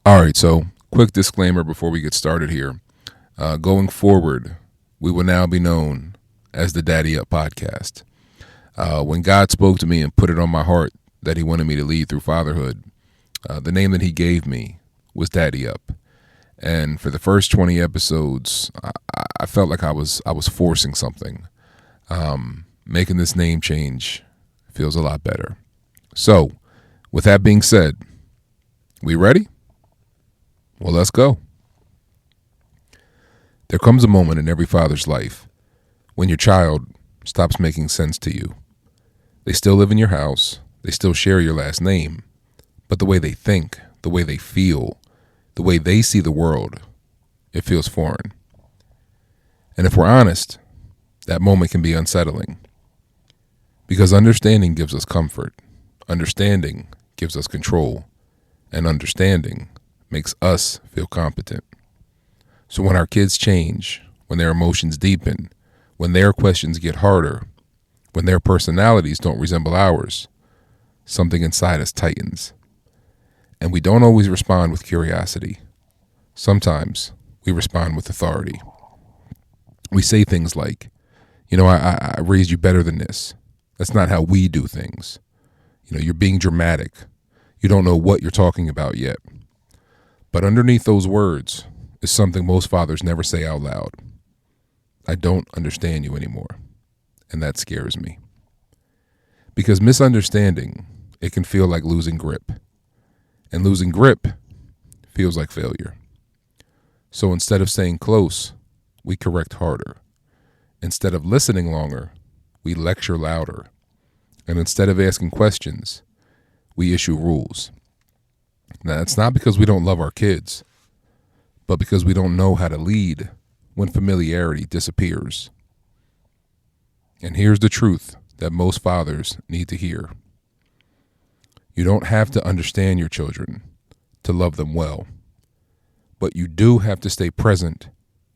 All right, so quick disclaimer before we get started here. Going forward, we will now be known as the Daddy Up Podcast. When God spoke to me and put it on my heart that he wanted me to lead through fatherhood, the name that he gave me was Daddy Up. And for the first 20 episodes, I felt like I was forcing something. Making this name change feels a lot better. So, with that being said, we ready? Well, let's go. There comes a moment in every father's life when your child stops making sense to you. They still live in your house, they still share your last name, but the way they think, the way they feel, the way they see the world, it feels foreign. And if we're honest, that moment can be unsettling. Because understanding gives us comfort, understanding gives us control, and understanding makes us feel competent. So when our kids change, when their emotions deepen, when their questions get harder, when their personalities don't resemble ours, something inside us tightens. And we don't always respond with curiosity. Sometimes we respond with authority. We say things like, I raised you better than this. That's not how we do things. You're being dramatic. You don't know what you're talking about yet. But underneath those words is something most fathers never say out loud. I don't understand you anymore. And that scares me. Because misunderstanding, it can feel like losing grip. And losing grip feels like failure. So instead of staying close, we correct harder. Instead of listening longer, we lecture louder. And instead of asking questions, we issue rules. Now, it's not because we don't love our kids, but because we don't know how to lead when familiarity disappears. And here's the truth that most fathers need to hear. You don't have to understand your children to love them well, but you do have to stay present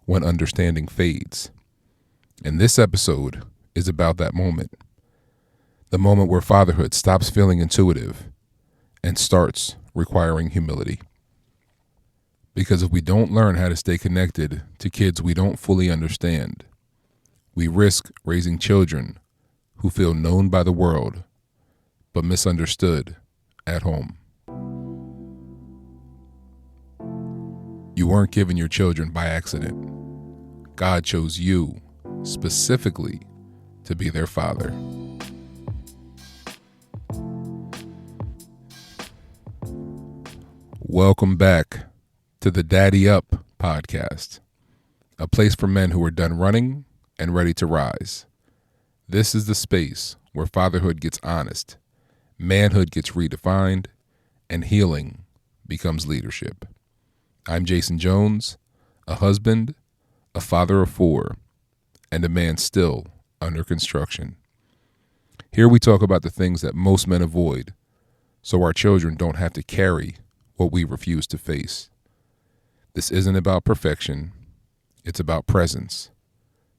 when understanding fades. And this episode is about that moment. The moment where fatherhood stops feeling intuitive and starts requiring humility. Because if we don't learn how to stay connected to kids we don't fully understand, we risk raising children who feel known by the world but misunderstood at home. You weren't given your children by accident. God chose you specifically to be their father. Welcome back to the Daddy Up Podcast, a place for men who are done running and ready to rise. This is the space where fatherhood gets honest, manhood gets redefined, and healing becomes leadership. I'm Jason Jones, a husband, a father of 4, and a man still under construction. Here we talk about the things that most men avoid, so our children don't have to carry what we refuse to face. This isn't about perfection. It's about presence.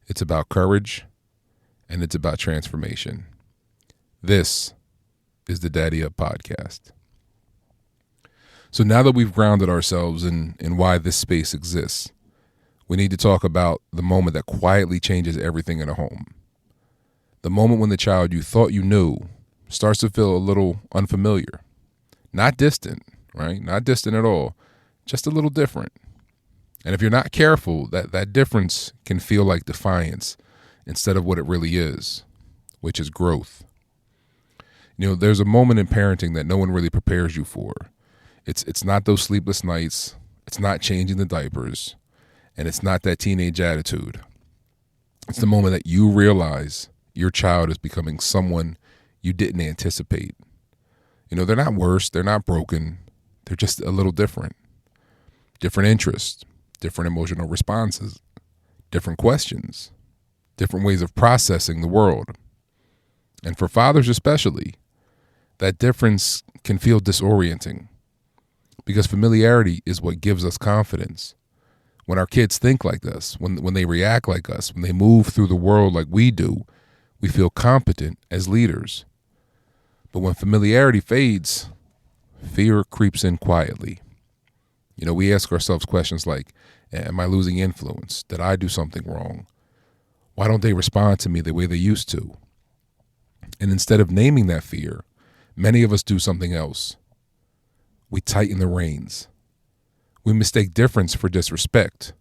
It's about courage. And it's about transformation. This is the Daddy Up Podcast. So now that we've grounded ourselves in why this space exists, we need to talk about the moment that quietly changes everything in a home. The moment when the child you thought you knew starts to feel a little unfamiliar. Not distant, right? Not distant at all, just a little different. And if you're not careful, that difference can feel like defiance instead of what it really is, which is growth. There's a moment in parenting that no one really prepares you for. It's not those sleepless nights, it's not changing the diapers, and it's not that teenage attitude. It's the moment that you realize your child is becoming someone you didn't anticipate. They're not worse, they're not broken, they're just a little different. Different interests, different emotional responses, different questions, different ways of processing the world. And for fathers especially, that difference can feel disorienting because familiarity is what gives us confidence. When our kids think like us, when they react like us, when they move through the world like we do, we feel competent as leaders. But when familiarity fades, fear creeps in quietly. We ask ourselves questions like, am I losing influence? Did I do something wrong? Why don't they respond to me the way they used to? And instead of naming that fear, many of us do something else. We tighten the reins. We mistake difference for disrespect,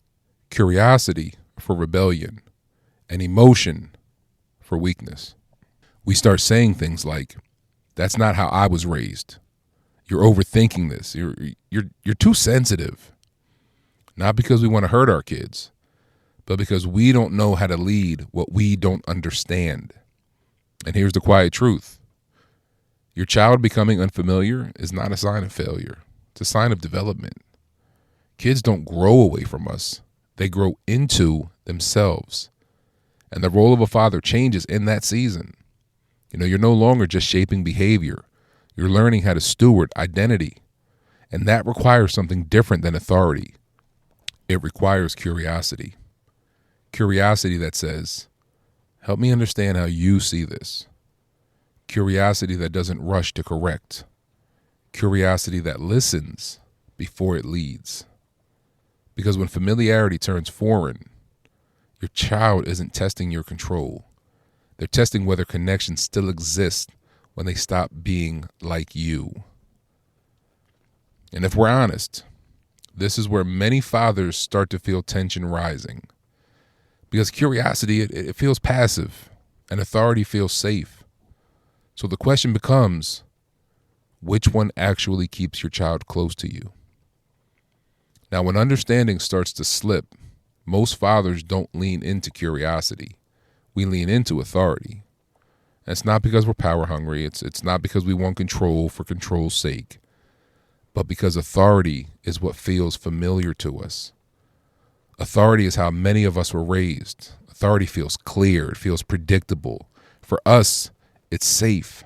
curiosity for rebellion, and emotion for weakness. We start saying things like, that's not how I was raised. You're overthinking this. You're too sensitive. Not because we want to hurt our kids, but because we don't know how to lead what we don't understand. And here's the quiet truth. Your child becoming unfamiliar is not a sign of failure. It's a sign of development. Kids don't grow away from us. They grow into themselves. And the role of a father changes in that season. You're no longer just shaping behavior. You're learning how to steward identity. And that requires something different than authority. It requires curiosity. Curiosity that says, help me understand how you see this. Curiosity that doesn't rush to correct. Curiosity that listens before it leads. Because when familiarity turns foreign, your child isn't testing your control. They're testing whether connection still exists when they stop being like you. And if we're honest, this is where many fathers start to feel tension rising. Because curiosity, it feels passive, and authority feels safe. So the question becomes, which one actually keeps your child close to you? Now, when understanding starts to slip, most fathers don't lean into curiosity. We lean into authority. And it's not because we're power hungry. It's not because we want control for control's sake, but because authority is what feels familiar to us. Authority is how many of us were raised. Authority feels clear. It feels predictable. For us, it's safe.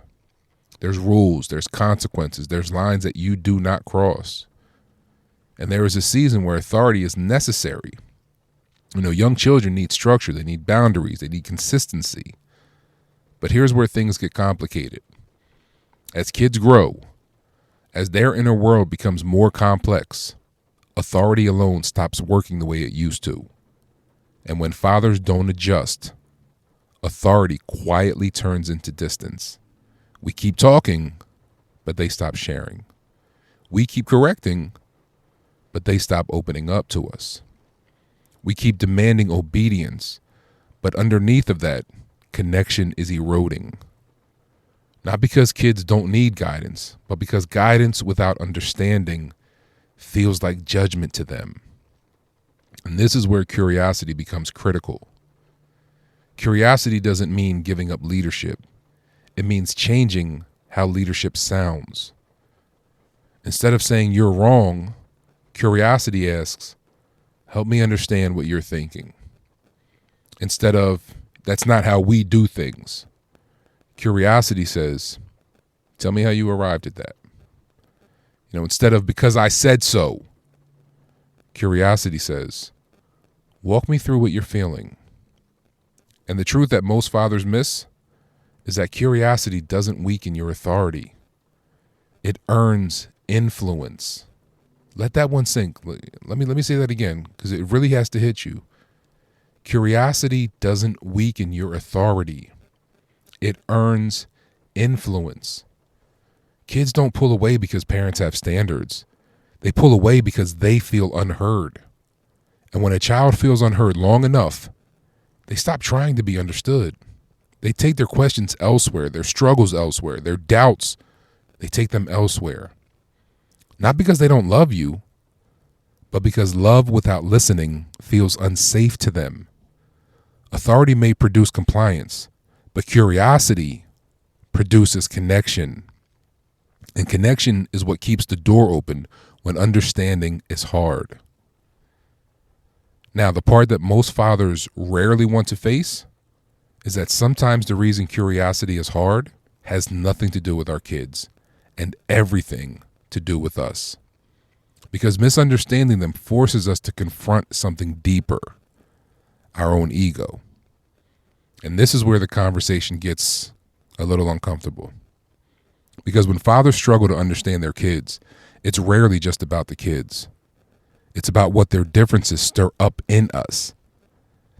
There's rules. There's consequences. There's lines that you do not cross. And there is a season where authority is necessary. Young children need structure. They need boundaries. They need consistency. But here's where things get complicated. As kids grow, as their inner world becomes more complex, authority alone stops working the way it used to. And when fathers don't adjust, authority quietly turns into distance. We keep talking, but they stop sharing. We keep correcting, but they stop opening up to us. We keep demanding obedience, but underneath of that, connection is eroding. Not because kids don't need guidance, but because guidance without understanding feels like judgment to them. And this is where curiosity becomes critical. Curiosity doesn't mean giving up leadership. It means changing how leadership sounds. Instead of saying you're wrong, curiosity asks, help me understand what you're thinking. Instead of, that's not how we do things. Curiosity says, tell me how you arrived at that. Instead of, because I said so. Curiosity says, walk me through what you're feeling. And the truth that most fathers miss is that curiosity doesn't weaken your authority. It earns influence. Let that one sink. Let me say that again, because it really has to hit you. Curiosity doesn't weaken your authority. It earns influence. Kids don't pull away because parents have standards. They pull away because they feel unheard. And when a child feels unheard long enough, they stop trying to be understood. They take their questions elsewhere, their struggles elsewhere, their doubts, they take them elsewhere. Not because they don't love you, but because love without listening feels unsafe to them. Authority may produce compliance, but curiosity produces connection. And connection is what keeps the door open when understanding is hard. Now, the part that most fathers rarely want to face is that sometimes the reason curiosity is hard has nothing to do with our kids and everything to do with us. Because misunderstanding them forces us to confront something deeper, our own ego. And this is where the conversation gets a little uncomfortable. Because when fathers struggle to understand their kids, it's rarely just about the kids. It's about what their differences stir up in us.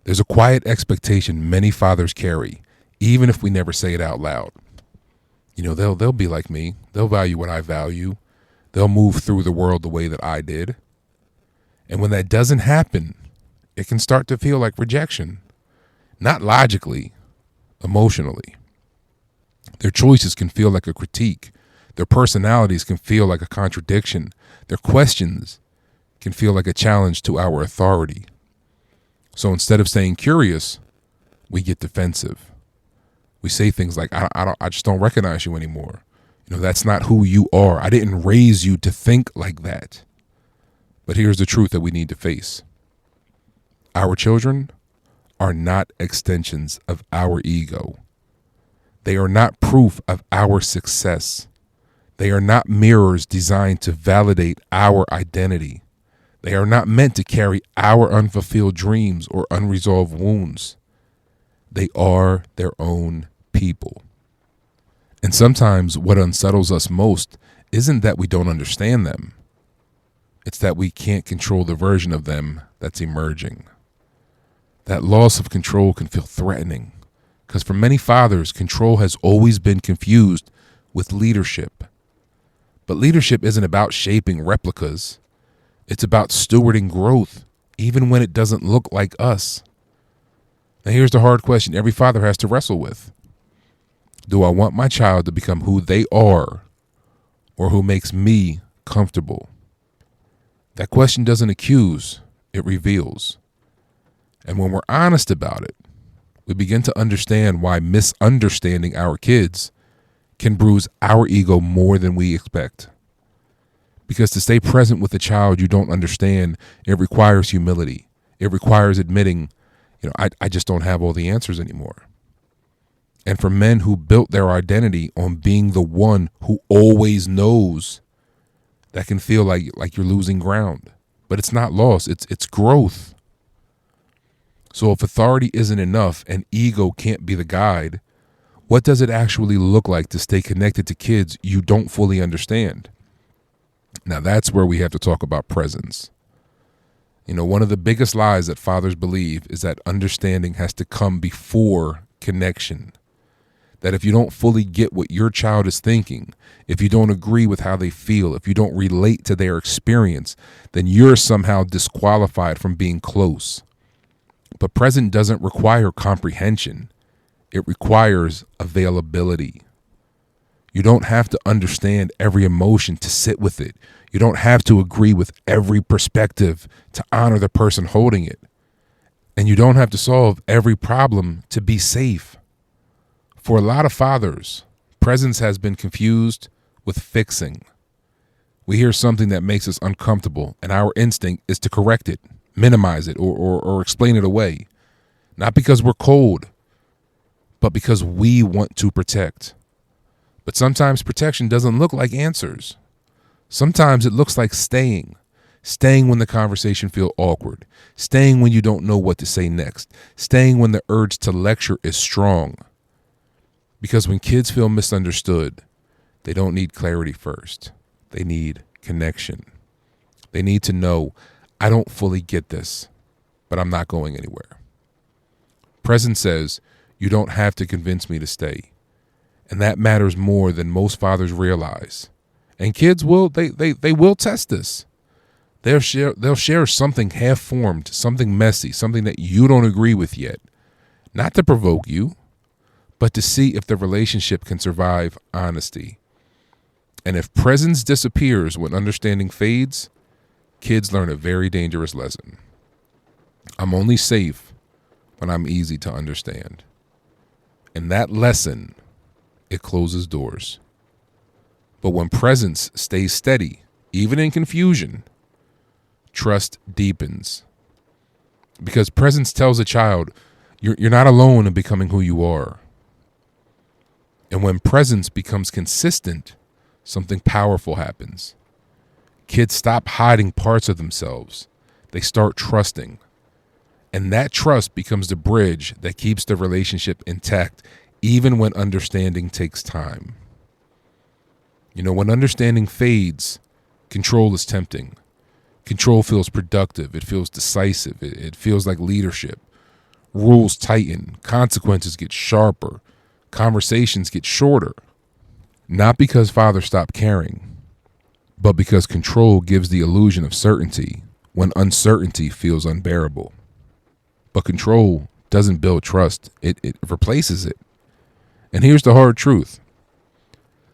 There's a quiet expectation many fathers carry, even if we never say it out loud. They'll be like me. They'll value what I value. They'll move through the world the way that I did. And when that doesn't happen, it can start to feel like rejection. Not logically, emotionally. Their choices can feel like a critique. Their personalities can feel like a contradiction. Their questions can feel like a challenge to our authority. So instead of staying curious, we get defensive. We say things like, I just don't recognize you anymore. That's not who you are. I didn't raise you to think like that. But here's the truth that we need to face. Our children are not extensions of our ego. They are not proof of our success. They are not mirrors designed to validate our identity. They are not meant to carry our unfulfilled dreams or unresolved wounds. They are their own people. And sometimes what unsettles us most isn't that we don't understand them. It's that we can't control the version of them that's emerging. That loss of control can feel threatening because for many fathers, control has always been confused with leadership. But leadership isn't about shaping replicas. It's about stewarding growth, even when it doesn't look like us. Now here's the hard question every father has to wrestle with. Do I want my child to become who they are or who makes me comfortable? That question doesn't accuse, it reveals. And when we're honest about it, we begin to understand why misunderstanding our kids can bruise our ego more than we expect. Because to stay present with a child you don't understand, it requires humility. It requires admitting, I just don't have all the answers anymore. And for men who built their identity on being the one who always knows, that can feel like you're losing ground. But it's not loss, it's growth. So if authority isn't enough and ego can't be the guide, what does it actually look like to stay connected to kids you don't fully understand? Now that's where we have to talk about presence. One of the biggest lies that fathers believe is that understanding has to come before connection. That if you don't fully get what your child is thinking, if you don't agree with how they feel, if you don't relate to their experience, then you're somehow disqualified from being close. But present doesn't require comprehension. It requires availability. You don't have to understand every emotion to sit with it. You don't have to agree with every perspective to honor the person holding it. And you don't have to solve every problem to be safe. For a lot of fathers, presence has been confused with fixing. We hear something that makes us uncomfortable, and our instinct is to correct it, minimize it, or explain it away. Not because we're cold, but because we want to protect. But sometimes protection doesn't look like answers. Sometimes it looks like staying when the conversation feels awkward, staying when you don't know what to say next, staying when the urge to lecture is strong. Because when kids feel misunderstood, they don't need clarity first. They need connection. They need to know, I don't fully get this, but I'm not going anywhere. Presence says, you don't have to convince me to stay. And that matters more than most fathers realize. And kids will will test this. They'll share something half-formed, something messy, something that you don't agree with yet. Not to provoke you, but to see if the relationship can survive honesty. And if presence disappears when understanding fades, kids learn a very dangerous lesson. I'm only safe when I'm easy to understand. And that lesson, it closes doors. But when presence stays steady, even in confusion, trust deepens. Because presence tells a child, you're not alone in becoming who you are. And when presence becomes consistent, something powerful happens. Kids stop hiding parts of themselves. They start trusting. And that trust becomes the bridge that keeps the relationship intact, even when understanding takes time. When understanding fades, control is tempting. Control feels productive. It feels decisive. It feels like leadership. Rules tighten. Consequences get sharper. Conversations get shorter. Not because fathers stop caring, but because control gives the illusion of certainty when uncertainty feels unbearable. But control doesn't build trust. It replaces it. And here's the hard truth.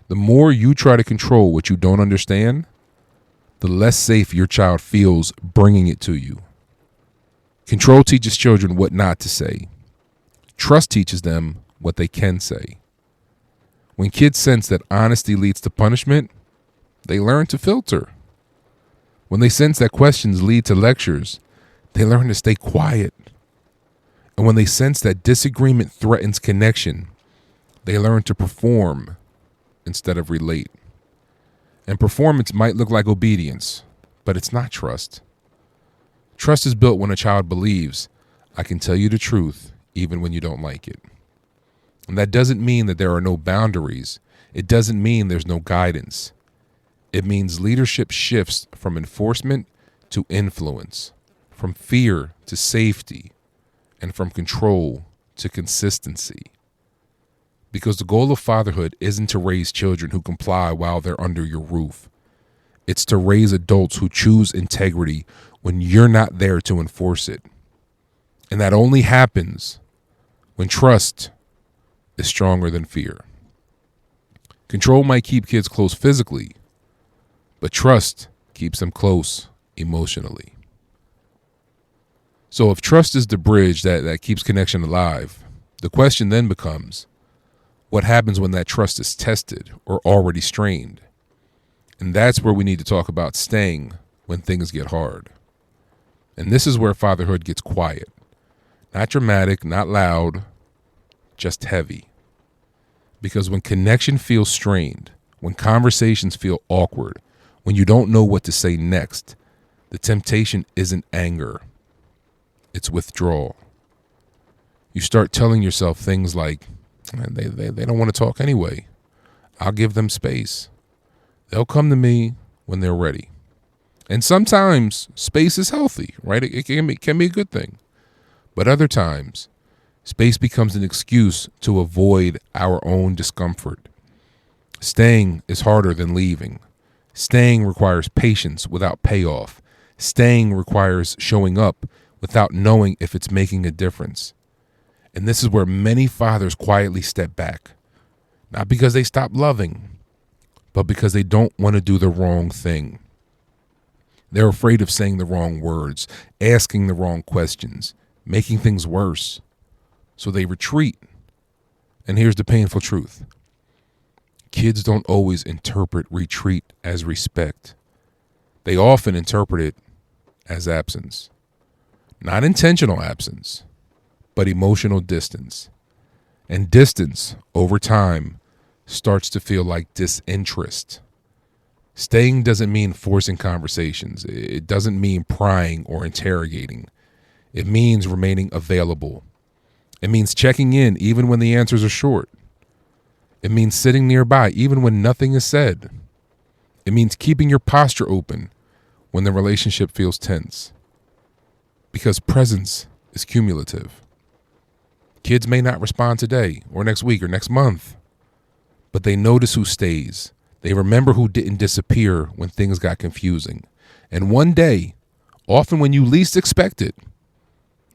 The more you try to control what you don't understand, the less safe your child feels bringing it to you. Control teaches children what not to say. Trust teaches them what they can say. When kids sense that honesty leads to punishment, they learn to filter. When they sense that questions lead to lectures, they learn to stay quiet. And when they sense that disagreement threatens connection, they learn to perform instead of relate. And performance might look like obedience, but it's not trust. Trust is built when a child believes, I can tell you the truth even when you don't like it. And that doesn't mean that there are no boundaries. It doesn't mean there's no guidance. It means leadership shifts from enforcement to influence, from fear to safety, and from control to consistency. Because the goal of fatherhood isn't to raise children who comply while they're under your roof. It's to raise adults who choose integrity when you're not there to enforce it. And that only happens when trust is stronger than fear. Control might keep kids close physically, but trust keeps them close emotionally. So if trust is the bridge that keeps connection alive, the question then becomes, what happens when that trust is tested or already strained? And that's where we need to talk about staying when things get hard. And this is where fatherhood gets quiet. Not dramatic, not loud, just heavy. Because when connection feels strained, when conversations feel awkward, when you don't know what to say next, the temptation isn't anger. It's withdrawal. You start telling yourself things like, they don't want to talk anyway. I'll give them space. They'll come to me when they're ready. And sometimes space is healthy, right? It can be a good thing. But other times, space becomes an excuse to avoid our own discomfort. Staying is harder than leaving. Staying requires patience without payoff. Staying requires showing up without knowing if it's making a difference. And this is where many fathers quietly step back. Not because they stop loving, but because they don't want to do the wrong thing. They're afraid of saying the wrong words, asking the wrong questions, making things worse. So they retreat. And here's the painful truth. Kids don't always interpret retreat as respect. They often interpret it as absence. Not intentional absence, but emotional distance. And distance, over time, starts to feel like disinterest. Staying doesn't mean forcing conversations. It doesn't mean prying or interrogating. It means remaining available. It means checking in even when the answers are short. It means sitting nearby even when nothing is said. It means keeping your posture open when the relationship feels tense. Because presence is cumulative. Kids may not respond today or next week or next month, but they notice who stays. They remember who didn't disappear when things got confusing. And one day, often when you least expect it,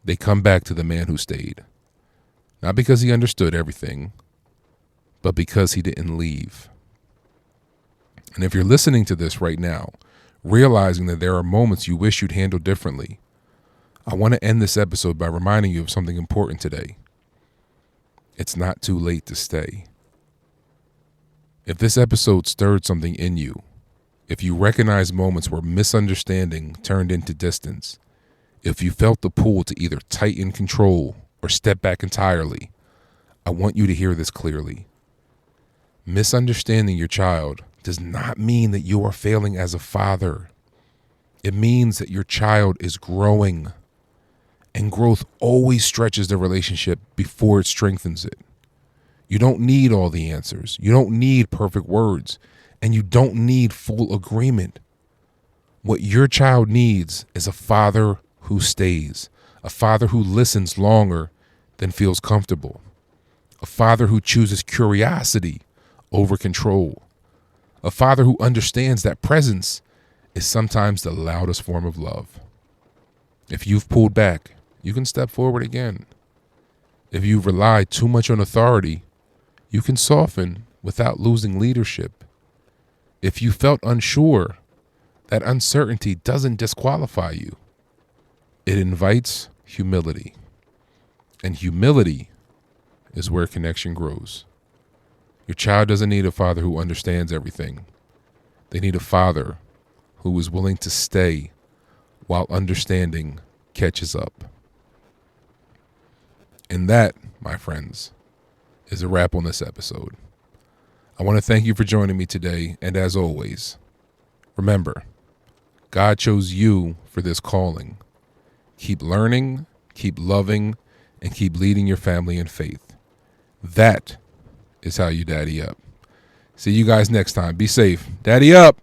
they come back to the man who stayed. Not because he understood everything, but because he didn't leave. And if you're listening to this right now, realizing that there are moments you wish you'd handle differently, I want to end this episode by reminding you of something important today. It's not too late to stay. If this episode stirred something in you, if you recognize moments where misunderstanding turned into distance, if you felt the pull to either tighten control or step back entirely, I want you to hear this clearly. Misunderstanding your child does not mean that you are failing as a father. It means that your child is growing. And growth always stretches the relationship before it strengthens it. You don't need all the answers. You don't need perfect words. And you don't need full agreement. What your child needs is a father who stays, a father who listens longer than feels comfortable, a father who chooses curiosity over control, a father who understands that presence is sometimes the loudest form of love. If you've pulled back, you can step forward again. If you've relied too much on authority, you can soften without losing leadership. If you felt unsure, that uncertainty doesn't disqualify you. It invites humility. And humility is where connection grows. Your child doesn't need a father who understands everything. They need a father who is willing to stay while understanding catches up. And that, my friends, is a wrap on this episode. I want to thank you for joining me today, and as always, remember, God chose you for this calling. Keep learning, keep loving, and keep leading your family in faith. That is how you daddy up. See you guys next time. Be safe. Daddy up.